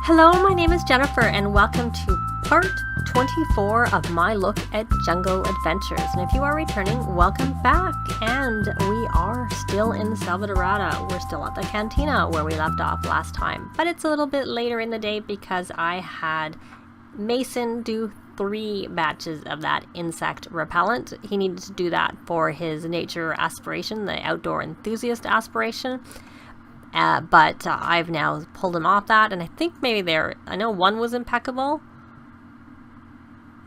Hello, my name is Jennifer and welcome to part 24 of my look at jungle adventures. And if you are returning, welcome back. And we are still in Salvadorada. We're still at the cantina where we left off last time. But it's a little bit later in the day because I had Mason do 3 batches of that insect repellent. He needed to do that for his nature aspiration, the outdoor enthusiast aspiration. But I've now pulled him off that, and I think maybe I know one was impeccable.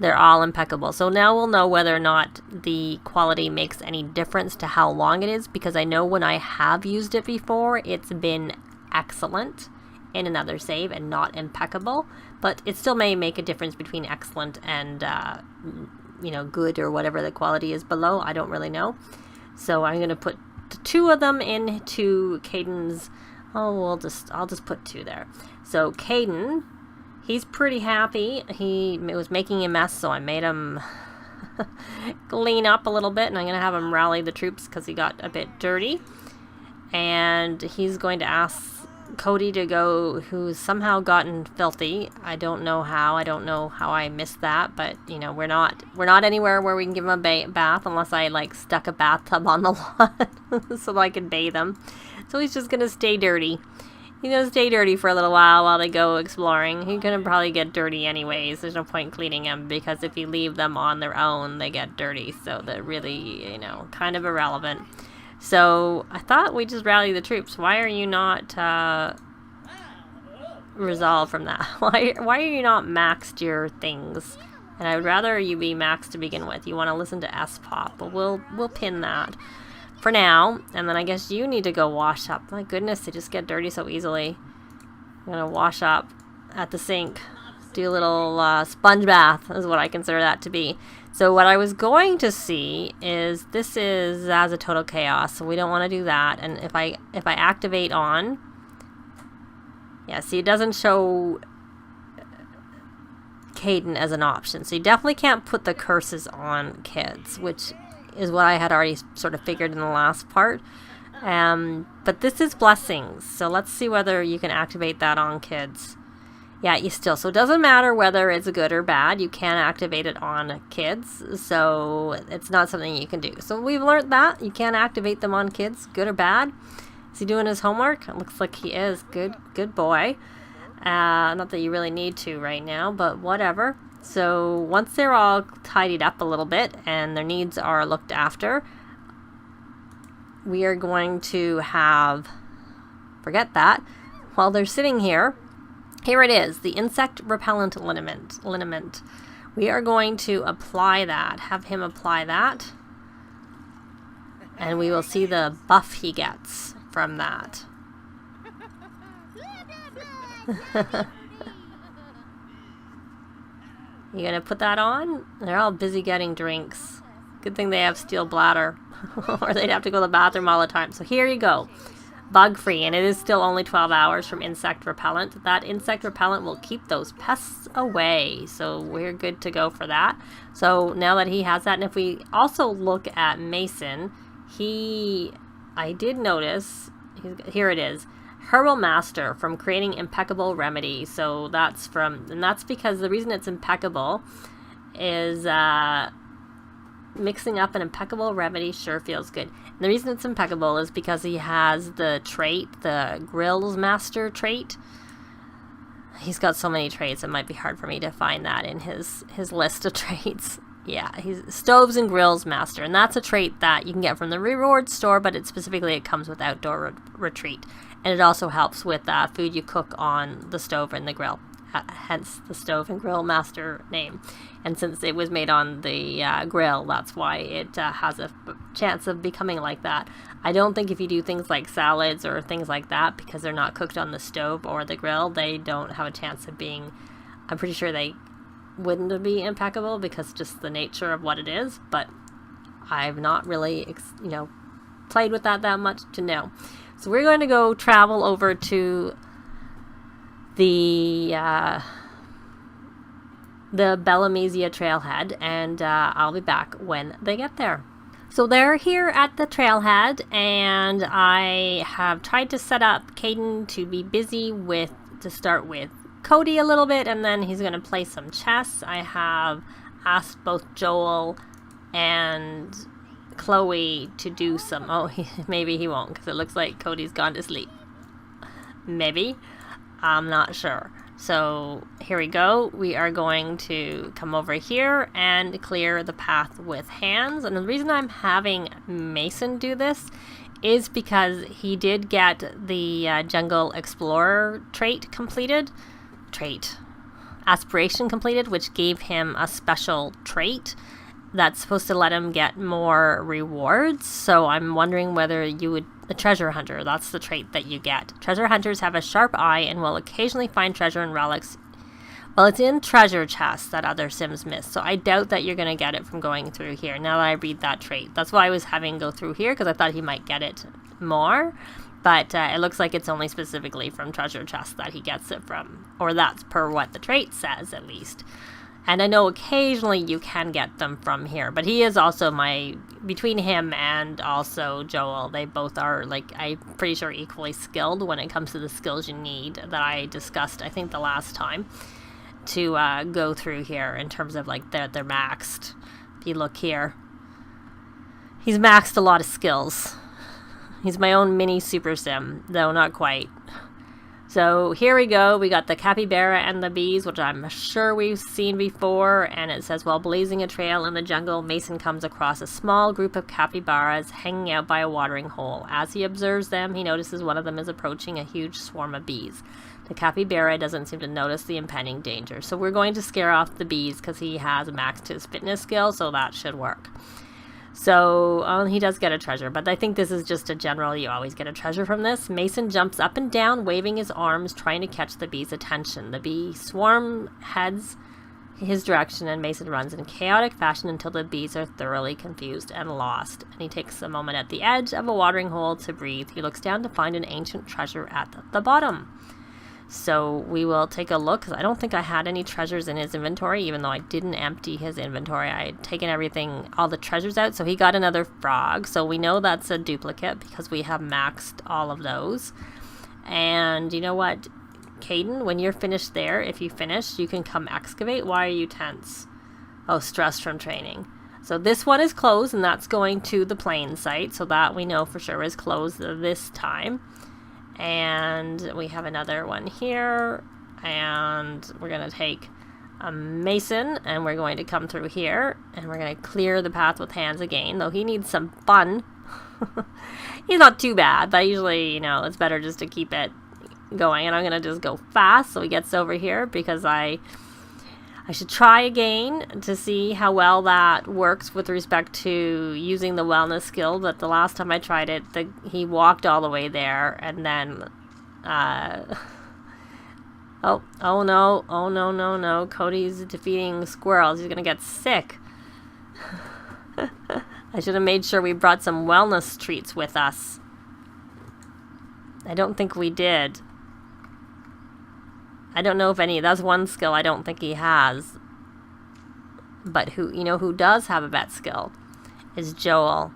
They're all impeccable. So now we'll know whether or not the quality makes any difference to how long it is, because I know when I have used it before, it's been excellent in another save and not impeccable. But it still may make a difference between excellent and, good or whatever the quality is below. I don't really know. So I'm going to put 2 of them into Caden's. I'll just put 2 there. So Kaden, he's pretty happy. He was making a mess, so I made him clean up a little bit, and I'm going to have him rally the troops because he got a bit dirty. And he's going to ask Cody to go, who's somehow gotten filthy. I don't know how I missed that, but we're not anywhere where we can give him a bath unless I stuck a bathtub on the lawn so I can bathe him. So he's just gonna stay dirty. He's gonna stay dirty for a little while they go exploring. He's gonna probably get dirty anyways. There's no point cleaning him because if you leave them on their own, they get dirty. So they're really, kind of irrelevant. So I thought we'd just rally the troops. Why are you not resolved from that? Why are you not maxed your things? And I would rather you be maxed to begin with. You want to listen to S-Pop, but we'll pin that for now. And then I guess you need to go wash up. My goodness, they just get dirty so easily. I'm gonna wash up at the sink. Do a little sponge bath is what I consider that to be. So what I was going to see is this is as a total chaos, so we don't want to do that. And if I activate on, yeah, see, it doesn't show Kaden as an option. So you definitely can't put the curses on kids, which is what I had already sort of figured in the last part. But this is blessings, so let's see whether you can activate that on kids. Yeah, so it doesn't matter whether it's good or bad. You can activate it on kids, so it's not something you can do. So we've learned that you can activate them on kids, good or bad. Is he doing his homework? It looks like he is. Good boy. Not that you really need to right now, but whatever. So once they're all tidied up a little bit and their needs are looked after, we are going to forget that, while they're sitting here. Here it is, the insect repellent liniment. We are going to apply that, have him apply that, and we will see the buff he gets from that. You gonna put that on? They're all busy getting drinks. Good thing they have steel bladder, or they'd have to go to the bathroom all the time. So here you go. Bug-free, and it is still only 12 hours from insect repellent. That insect repellent will keep those pests away, so we're good to go for that. So now that he has that, and if we also look at Mason, I did notice, here it is, Herbal Master from creating impeccable remedy. So that's because the reason it's impeccable is mixing up an impeccable remedy sure feels good. And the reason it's impeccable is because he has the trait, the Grills Master trait. He's got so many traits, it might be hard for me to find that in his list of traits. Yeah, he's Stoves and Grills Master, and that's a trait that you can get from the reward store, but it comes with Outdoor Retreat. And it also helps with food you cook on the stove and the grill. Hence the Stove and Grill Master name. And since it was made on the grill, that's why it has a chance of becoming like that. I don't think if you do things like salads or things like that, because they're not cooked on the stove or the grill, they don't have a chance of being, I'm pretty sure they wouldn't be impeccable because just the nature of what it is. But I've not really, played with that much to know. So we're going to go travel over to the Bellamy Zia Trailhead, and I'll be back when they get there. So they're here at the trailhead, and I have tried to set up Kaden to be busy to start with Cody a little bit, and then he's going to play some chess. I have asked both Joel and Chloe to do some... Oh, maybe he won't, because it looks like Cody's gone to sleep. Maybe. I'm not sure. So here we go. We are going to come over here and clear the path with hands. And the reason I'm having Mason do this is because he did get the Jungle Explorer aspiration completed, which gave him a special trait that's supposed to let him get more rewards. So I'm wondering whether you would... A treasure hunter, that's the trait that you get. Treasure hunters have a sharp eye and will occasionally find treasure and relics. Well, it's in treasure chests that other Sims miss, so I doubt that you're going to get it from going through here, now that I read that trait. That's why I was having go through here, because I thought he might get it more. But it looks like it's only specifically from treasure chests that he gets it from. Or that's per what the trait says, at least. And I know occasionally you can get them from here. But he is also between him and also Joel, they both are, like, I'm pretty sure equally skilled when it comes to the skills you need that I discussed, I think, the last time, to go through here in terms of, like, they're maxed. If you look here, he's maxed a lot of skills. He's my own mini super sim, though not quite. So here we go. We got the capybara and the bees, which I'm sure we've seen before. And it says, while blazing a trail in the jungle, Mason comes across a small group of capybaras hanging out by a watering hole. As he observes them, he notices one of them is approaching a huge swarm of bees. The capybara doesn't seem to notice the impending danger. So we're going to scare off the bees because he has maxed his fitness skill, so that should work. So he does get a treasure, but I think this is just a general, you always get a treasure from this. Mason jumps up and down, waving his arms, trying to catch the bee's attention. The bee swarm heads his direction, and Mason runs in chaotic fashion until the bees are thoroughly confused and lost. And he takes a moment at the edge of a watering hole to breathe. He looks down to find an ancient treasure at the bottom. So we will take a look, because I don't think I had any treasures in his inventory, even though I didn't empty his inventory. I had taken everything, all the treasures out. So he got another frog. So we know that's a duplicate because we have maxed all of those. And you know what, Kaden, when you're finished there, if you finish, you can come excavate. Why are you tense? Oh, stressed from training. So this one is closed, and that's going to the plain site. So that we know for sure is closed this time. And we have another one here, and we're going to take a Mason, and we're going to come through here, and we're going to clear the path with hands again, though he needs some fun. He's not too bad, but usually, you know, it's better just to keep it going, and I'm going to just go fast so he gets over here, because I should try again to see how well that works with respect to using the wellness skill. But the last time I tried it, he walked all the way there, and then oh no, Cody's defeating squirrels. He's gonna get sick. I should have made sure we brought some wellness treats with us. I don't think we did. I don't know if that's one skill I don't think he has. But who does have a vet skill is Joel.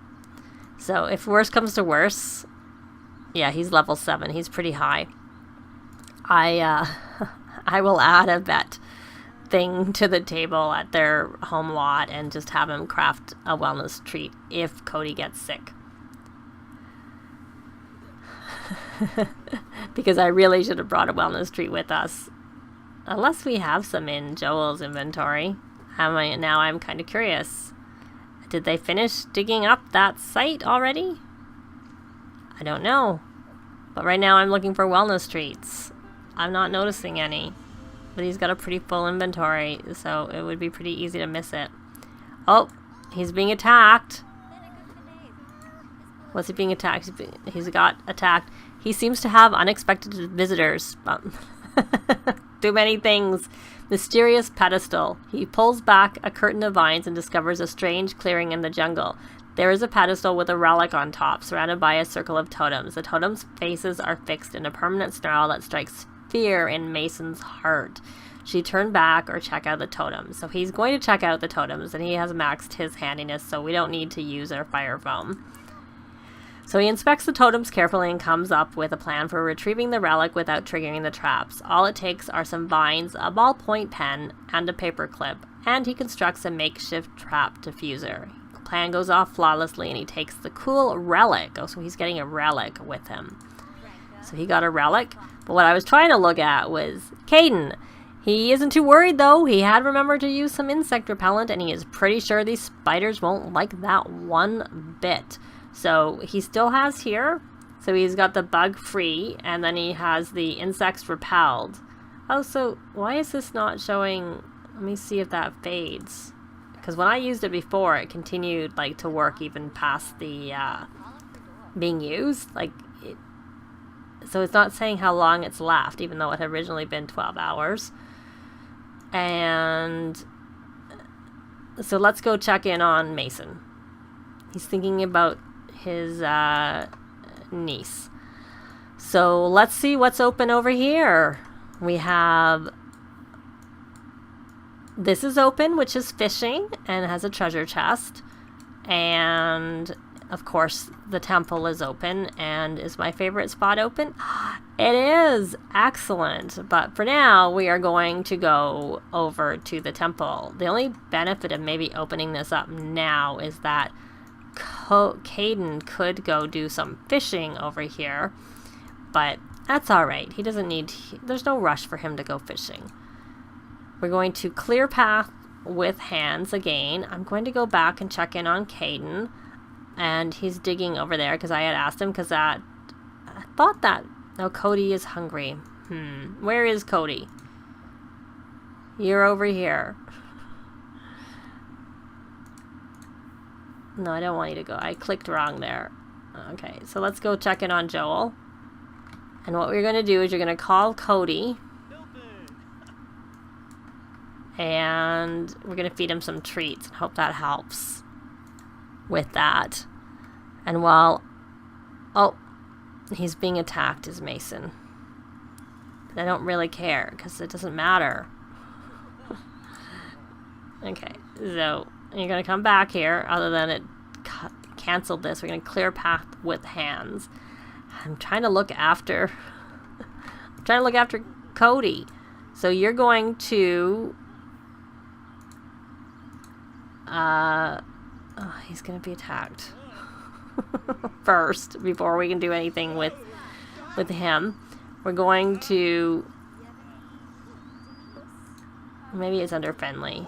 So if worse comes to worse, yeah, he's level 7. He's pretty high. I will add a vet thing to the table at their home lot and just have him craft a wellness treat if Cody gets sick. Because I really should have brought a wellness treat with us. Unless we have some in Joel's inventory. Now I'm kind of curious. Did they finish digging up that site already? I don't know. But right now I'm looking for wellness treats. I'm not noticing any. But he's got a pretty full inventory, so it would be pretty easy to miss it. Oh, he's being attacked. What's he being attacked? He's got attacked. He seems to have unexpected visitors. Too many things. Mysterious pedestal. He pulls back a curtain of vines and discovers a strange clearing in the jungle. There is a pedestal with a relic on top, surrounded by a circle of totems. The totems' faces are fixed in a permanent snarl that strikes fear in Mason's heart. Should he turn back or check out the totems? So he's going to check out the totems, and he has maxed his handiness, so we don't need to use our fire foam. So he inspects the totems carefully and comes up with a plan for retrieving the relic without triggering the traps. All it takes are some vines, a ballpoint pen, and a paper clip, and he constructs a makeshift trap diffuser. The plan goes off flawlessly, and he takes the cool relic. Oh, so he's getting a relic with him. So he got a relic, but what I was trying to look at was Kaden. He isn't too worried, though. He had remembered to use some insect repellent, and he is pretty sure these spiders won't like that one bit. So he still has here. So he's got the bug free, and then he has the insects repelled. Oh, so why is this not showing? Let me see if that fades. Because when I used it before, it continued like to work even past the being used. Like, so it's not saying how long it's left, even though it had originally been 12 hours. And so let's go check in on Mason. He's thinking about his niece. So let's see what's open over here. We have, this is open, which is fishing and has a treasure chest. And of course the temple is open. And is my favorite spot open? It is. Excellent. But for now we are going to go over to the temple. The only benefit of maybe opening this up now is that Kaden could go do some fishing over here, but that's all right. He doesn't need, there's no rush for him to go fishing. We're going to clear path with hands again. I'm going to go back and check in on Kaden, and he's digging over there because I had asked him, because I thought that, oh, Cody is hungry. Where is Cody? You're over here. No, I don't want you to go. I clicked wrong there. Okay, so let's go check in on Joel. And what we're going to do is you're going to call Cody. And we're going to feed him some treats. I hope that helps with that. And while... Oh, he's being attacked is Mason. But I don't really care because it doesn't matter. Okay, so... you're going to come back here, other than it canceled this. We're going to clear path with hands. I'm trying to look after... I'm trying to look after Cody. So you're going to... oh, he's going to be attacked. First, before we can do anything with him. We're going to... maybe it's under friendly.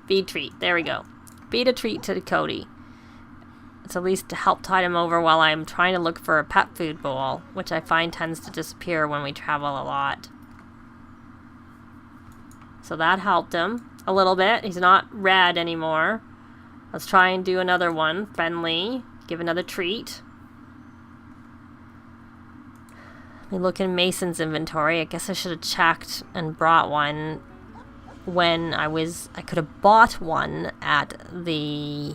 Feed treat. There we go. Feed a treat to Cody. It's at least to help tide him over while I'm trying to look for a pet food bowl, which I find tends to disappear when we travel a lot. So that helped him a little bit. He's not red anymore. Let's try and do another one. Friendly. Give another treat. Let me look in Mason's inventory. I guess I should have checked and brought one when I could have bought one at the...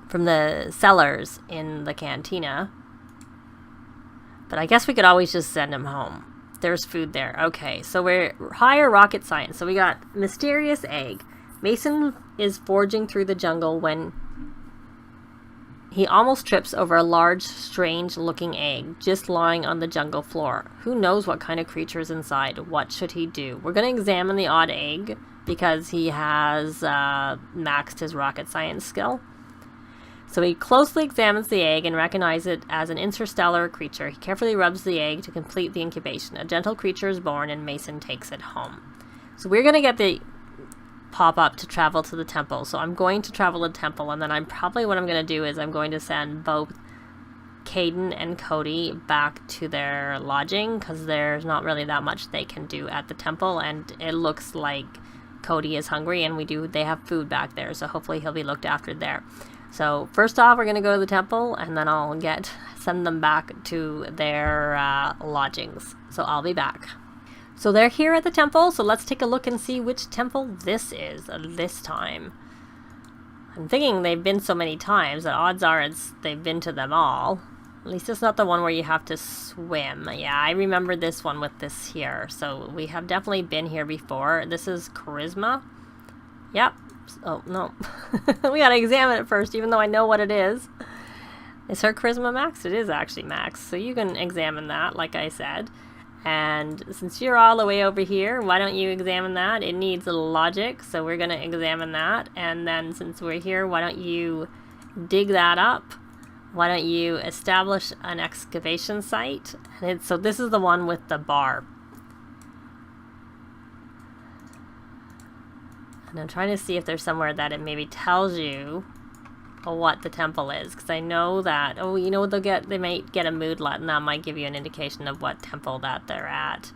from the sellers in the cantina. But I guess we could always just send him home. There's food there. Okay, so we're higher rocket science. So we got mysterious egg. Mason is forging through the jungle when he almost trips over a large, strange-looking egg just lying on the jungle floor. Who knows what kind of creature is inside? What should he do? We're going to examine the odd egg because he has maxed his rocket science skill. So he closely examines the egg and recognizes it as an interstellar creature. He carefully rubs the egg to complete the incubation. A gentle creature is born and Mason takes it home. So we're going to get the pop-up to travel to the temple. So I'm going to travel to the temple, and then what I'm going to do is I'm going to send both Kaden and Cody back to their lodging because there's not really that much they can do at the temple, and it looks like Cody is hungry and they have food back there, so hopefully he'll be looked after there. So first off, we're going to go to the temple, and then I'll send them back to their lodgings. So I'll be back. So they're here at the temple, so let's take a look and see which temple this is this time. I'm thinking they've been so many times that odds are they've been to them all. At least it's not the one where you have to swim. Yeah, I remember this one with this here. So we have definitely been here before. This is Charisma. Yep. Oh, no. We gotta examine it first, even though I know what it is. Is her charisma maxed? It is actually maxed. So you can examine that, like I said. And since you're all the way over here, why don't you examine that? It needs logic, so we're going to examine that. And then since we're here, why don't you dig that up? Why don't you establish an excavation site? And so this is the one with the bar. And I'm trying to see if there's somewhere that it maybe tells you what the temple is, because I know that, oh, you know, they might get a moodlet, and that might give you an indication of what temple that they're at.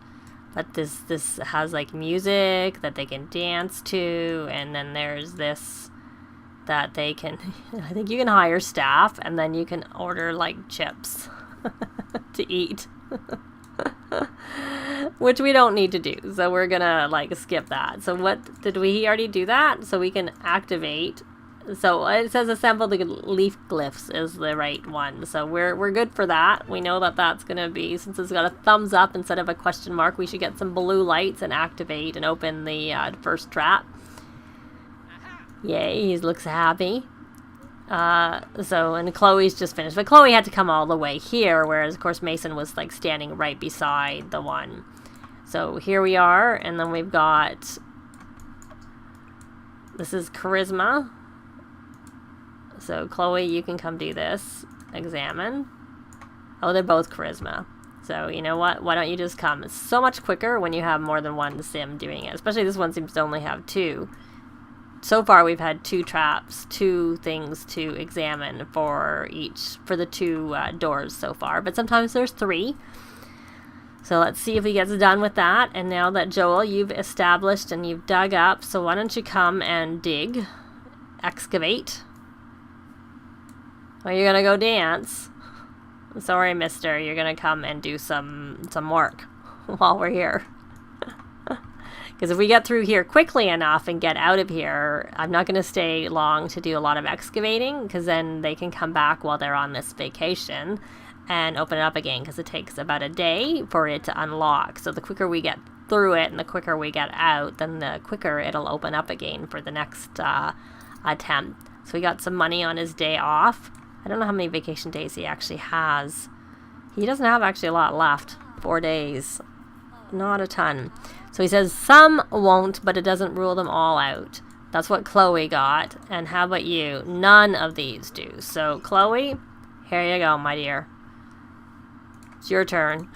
But this has like music that they can dance to, and then there's this that they can I think you can hire staff, and then you can order like chips to eat. Which we don't need to do, so we're gonna like skip that. So what did we already do that? So we can activate. So it says assemble the leaf glyphs is the right one. So we're good for that. We know that that's going to be, since it's got a thumbs up instead of a question mark, we should get some blue lights and activate and open the first trap. Yay, he looks happy. And Chloe's just finished. But Chloe had to come all the way here, whereas, of course, Mason was like standing right beside the one. So here we are, and then we've got, this is charisma. So, Chloe, you can come do this. Examine. Oh, they're both charisma. So, you know what? Why don't you just come? It's so much quicker when you have more than one sim doing it. Especially this one seems to only have two. So far, we've had 2 traps, 2 things to examine for the 2 doors so far. But sometimes there's 3. So, let's see if he gets done with that. And now that, Joel, you've established and you've dug up. So, why don't you come and dig? Excavate. Well, you're gonna go dance. Sorry, mister. You're gonna come and do some work while we're here. Because if we get through here quickly enough and get out of here, I'm not gonna stay long to do a lot of excavating, because then they can come back while they're on this vacation and open it up again, because it takes about a day for it to unlock. So the quicker we get through it and the quicker we get out, then the quicker it'll open up again for the next attempt. So we got some money on his day off. I don't know how many vacation days he actually has. He doesn't have actually a lot left. 4 days. Not a ton. So he says some won't, but it doesn't rule them all out. That's what Chloe got. And how about you? None of these do. So Chloe, here you go, my dear. It's your turn.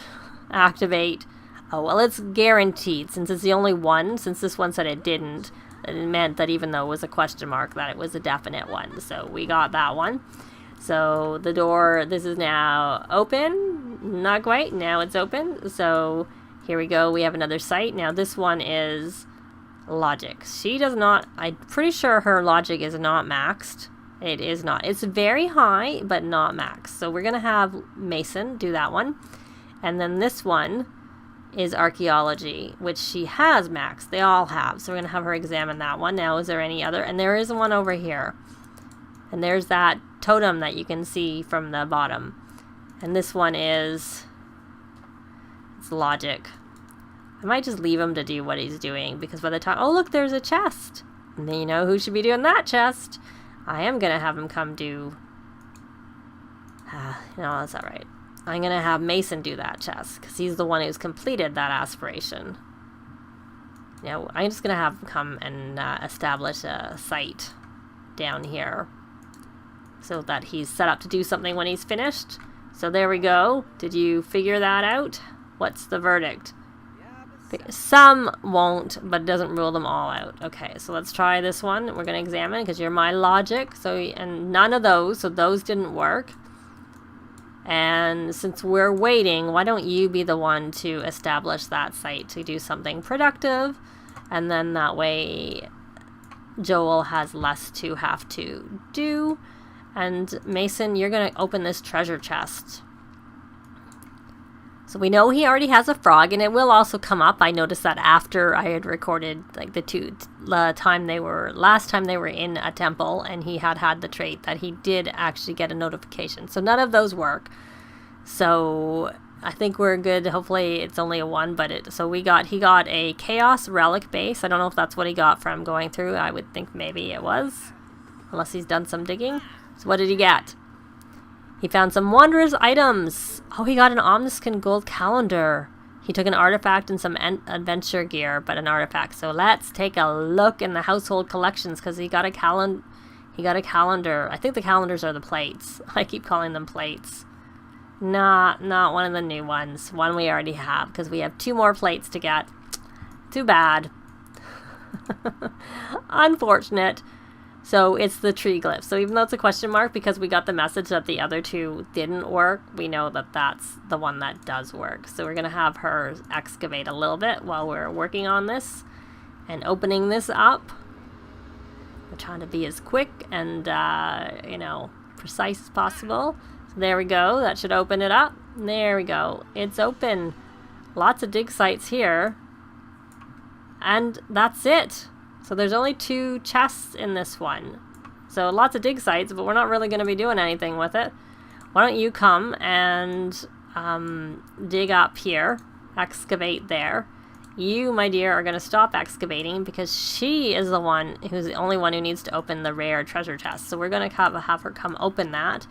Activate. Oh, well, it's guaranteed. Since it's the only one, since this one said it didn't, it meant that even though it was a question mark, that it was a definite one. So we got that one. So the door, this is now open. Not quite. Now it's open. So here we go. We have another site. Now this one is logic. She does not, I'm pretty sure her logic is not maxed. It is not. It's very high, but not maxed. So we're going to have Mason do that one. And then this one is archaeology, which she has maxed. They all have. So we're going to have her examine that one. Now, is there any other? And there is one over here. And there's that totem that you can see from the bottom. And this one is, it's logic. I might just leave him to do what he's doing, because by the time, oh look, there's a chest. And then you know who should be doing that chest. I am going to have him come do, no, that's all right. I'm going to have Mason do that chest, because he's the one who's completed that aspiration. Now, I'm just going to have him come and establish a site down here, so that he's set up to do something when he's finished. So there we go. Did you figure that out? What's the verdict? Some won't, but it doesn't rule them all out. Okay, so let's try this one. We're going to examine, because you're my logic. So, and none of those, so those didn't work. And since we're waiting, why don't you be the one to establish that site to do something productive? And then that way Joel has less to have to do. And Mason, you're going to open this treasure chest. So we know he already has a frog, and it will also come up. I noticed that after I had recorded like last time they were in a temple, and he had the trait that he did actually get a notification. So none of those work. So I think we're good. Hopefully it's only a 1, but he got a chaos relic base. I don't know if that's what he got from going through. I would think maybe it was, unless he's done some digging. So what did he get? He found some wondrous items. Oh, he got an Omniscient gold calendar. He took an artifact and some adventure gear, but an artifact. So let's take a look in the household collections, because he got a calendar. I think the calendars are the plates. I keep calling them plates. Not one of the new ones. One we already have, because we have 2 more plates to get. Too bad. Unfortunate. So it's the tree glyph. So even though it's a question mark, because we got the message that the other 2 didn't work, we know that that's the one that does work. So we're going to have her excavate a little bit while we're working on this and opening this up. We're trying to be as quick and, precise as possible. So there we go. That should open it up. There we go. It's open. Lots of dig sites here. And that's it. So there's only 2 chests in this one. So lots of dig sites, but we're not really going to be doing anything with it. Why don't you come and dig up here. Excavate there. You, my dear, are going to stop excavating, because she is the one who's the only one who needs to open the rare treasure chest. So we're going to have her come open that.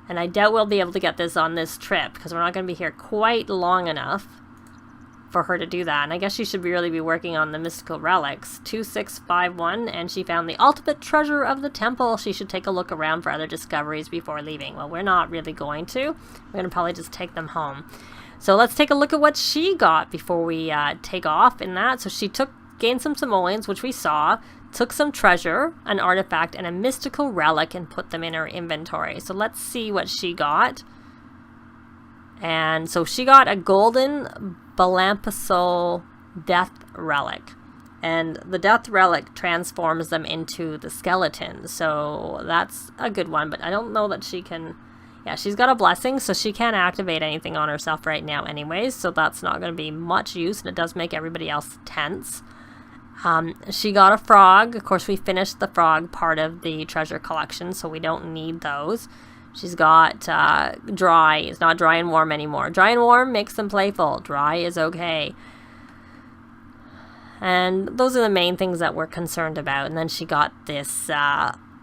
And I doubt we'll be able to get this on this trip, because we're not going to be here quite long enough for her to do that. And I guess she should really be working on the mystical relics. 2651, and she found the ultimate treasure of the temple. She should take a look around for other discoveries before leaving. Well, we're not really going to. We're going to probably just take them home. So let's take a look at what she got before we take off in that. So she gained some simoleons, which we saw, took some treasure, an artifact, and a mystical relic, and put them in her inventory. So let's see what she got. And so she got a golden Bellamy death relic. And the death relic transforms them into the skeleton. So that's a good one, but I don't know that she can... Yeah, she's got a blessing, so she can't activate anything on herself right now anyways, so that's not going to be much use, and it does make everybody else tense. She got a frog. Of course, we finished the frog part of the treasure collection, so we don't need those. She's got dry. It's not dry and warm anymore. Dry and warm makes them playful. Dry is okay. And those are the main things that we're concerned about. And then she got this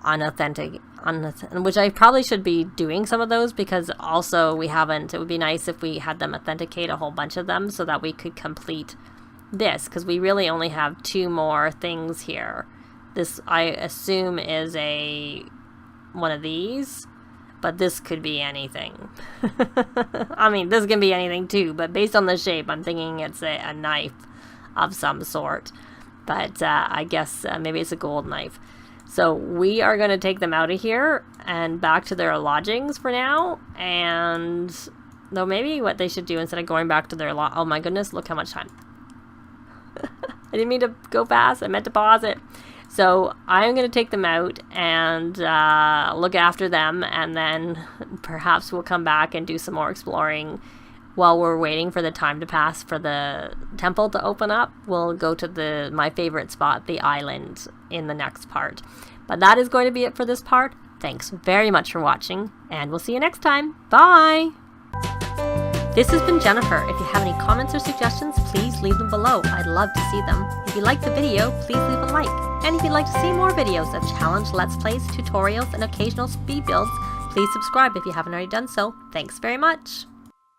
unauthentic, which I probably should be doing some of those, because also we haven't. It would be nice if we had them authenticate a whole bunch of them so that we could complete this, because we really only have 2 more things here. This, I assume, is one of these, but this could be anything. I mean, this can be anything too, but based on the shape, I'm thinking it's a knife of some sort. But I guess maybe it's a gold knife. So we are going to take them out of here and back to their lodgings for now. And though maybe what they should do instead of going back to their oh my goodness, look how much time. I didn't mean to go fast. I meant to pause it. So I'm going to take them out and look after them, and then perhaps we'll come back and do some more exploring while we're waiting for the time to pass for the temple to open up. We'll go to my favorite spot, the island, in the next part. But that is going to be it for this part. Thanks very much for watching, and we'll see you next time. Bye! This has been Jennifer. If you have any comments or suggestions, please leave them below. I'd love to see them. If you liked the video, please leave a like. And if you'd like to see more videos of challenge, let's plays, tutorials, and occasional speed builds, please subscribe if you haven't already done so. Thanks very much.